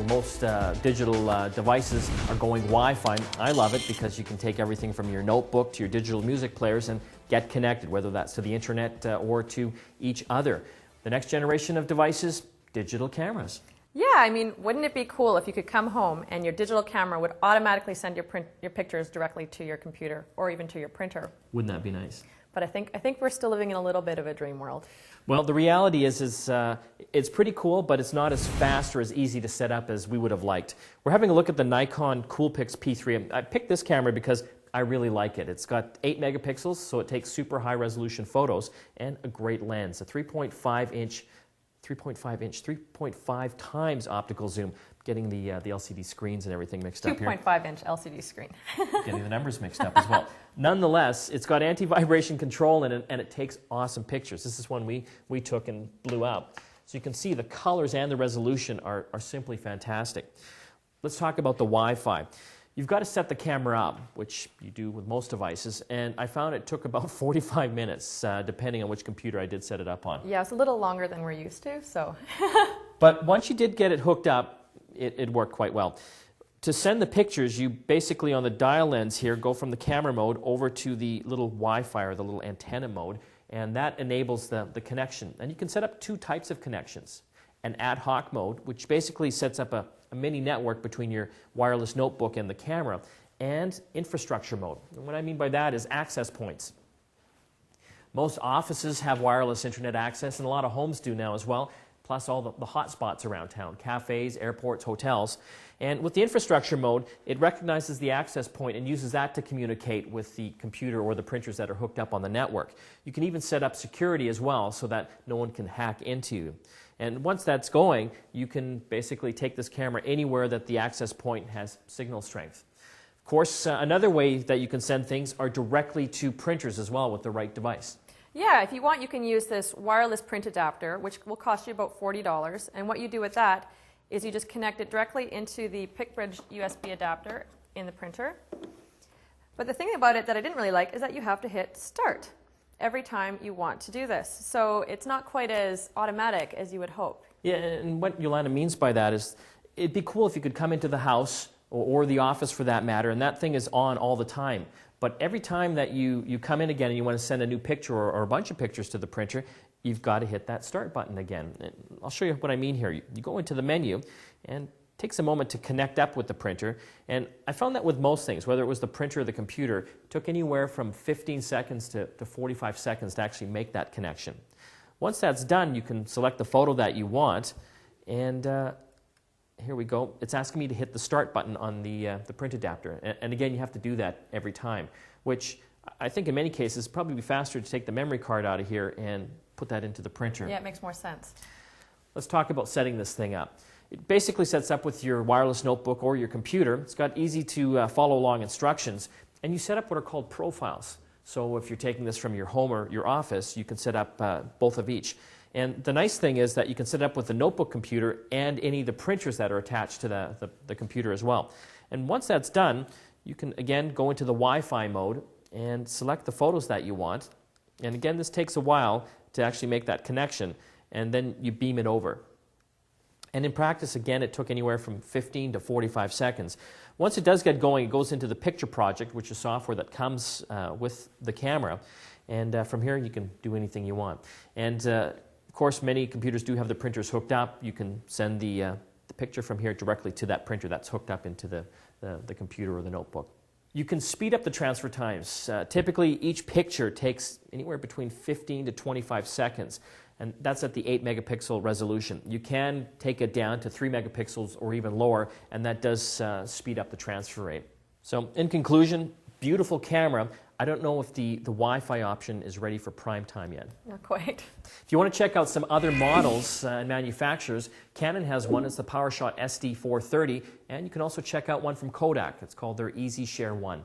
most digital devices are going Wi-Fi. I love it because you can take everything from your notebook to your digital music players and get connected, whether that's to the internet or to each other. The next generation of devices, digital cameras. Yeah, I mean, wouldn't it be cool if you could come home and your digital camera would automatically send your pictures directly to your computer or even to your printer? Wouldn't that be nice? But I think we're still living in a little bit of a dream world. Well, the reality is it's pretty cool, but it's not as fast or as easy to set up as we would have liked. We're having a look at the Nikon CoolPix P3. I picked this camera because I really like it. It's got 8 megapixels, so it takes super high resolution photos, and a great lens, a 3.5 times optical zoom, getting the LCD screens and everything mixed up here. 2.5-inch LCD screen. Getting the numbers mixed up as well. Nonetheless, it's got anti-vibration control in it, and it takes awesome pictures. This is one we took and blew out. So you can see the colors and the resolution are simply fantastic. Let's talk about the Wi-Fi. You've got to set the camera up, which you do with most devices, and I found it took about 45 minutes, depending on which computer I did set it up on. Yeah, it's a little longer than we're used to, so. But once you did get it hooked up, it worked quite well. To send the pictures, you basically, on the dial ends here, go from the camera mode over to the little Wi-Fi or the little antenna mode, and that enables the connection. And you can set up 2 types of connections. An ad hoc mode, which basically sets up a mini network between your wireless notebook and the camera, and infrastructure mode. And what I mean by that is access points. Most offices have wireless internet access, and a lot of homes do now as well, plus all the hot spots around town, cafes, airports, hotels. And with the infrastructure mode, it recognizes the access point and uses that to communicate with the computer or the printers that are hooked up on the network. You can even set up security as well so that no one can hack into you. And once that's going, you can basically take this camera anywhere that the access point has signal strength. Of course, another way that you can send things are directly to printers as well with the right device. Yeah, if you want, you can use this wireless print adapter, which will cost you about $40. And what you do with that is you just connect it directly into the PicBridge USB adapter in the printer. But the thing about it that I didn't really like is that you have to hit start every time you want to do this. So it's not quite as automatic as you would hope. Yeah, and what Yolande means by that is it'd be cool if you could come into the house or the office for that matter, and that thing is on all the time. But every time that you come in again and you want to send a new picture or a bunch of pictures to the printer, you've got to hit that start button again. And I'll show you what I mean here. You go into the menu and it takes a moment to connect up with the printer. And I found that with most things, whether it was the printer or the computer, it took anywhere from 15 seconds to 45 seconds to actually make that connection. Once that's done, you can select the photo that you want, and here we go. It's asking me to hit the start button on the print adapter. And again, you have to do that every time, which I think in many cases probably be faster to take the memory card out of here and put that into the printer. Yeah, it makes more sense. Let's talk about setting this thing up. It basically sets up with your wireless notebook or your computer. It's got easy to follow along instructions, and you set up what are called profiles. So if you're taking this from your home or your office, you can set up both of each. And the nice thing is that you can set it up with the notebook computer and any of the printers that are attached to the computer as well. And once that's done, you can again go into the Wi-Fi mode and select the photos that you want. And again, this takes a while to actually make that connection, and then you beam it over. And in practice, again, it took anywhere from 15 to 45 seconds. Once it does get going, it goes into the Picture Project, which is software that comes with the camera. And from here, you can do anything you want. And of course, many computers do have the printers hooked up. You can send the picture from here directly to that printer that's hooked up into the computer or the notebook. You can speed up the transfer times. Typically, each picture takes anywhere between 15 to 25 seconds, and that's at the 8 megapixel resolution. You can take it down to 3 megapixels or even lower, and that does speed up the transfer rate. So in conclusion, beautiful camera. I don't know if the Wi-Fi option is ready for prime time yet. Not quite. If you want to check out some other models and manufacturers, Canon has one. It's the PowerShot SD430, and you can also check out one from Kodak. It's called their EasyShare 1.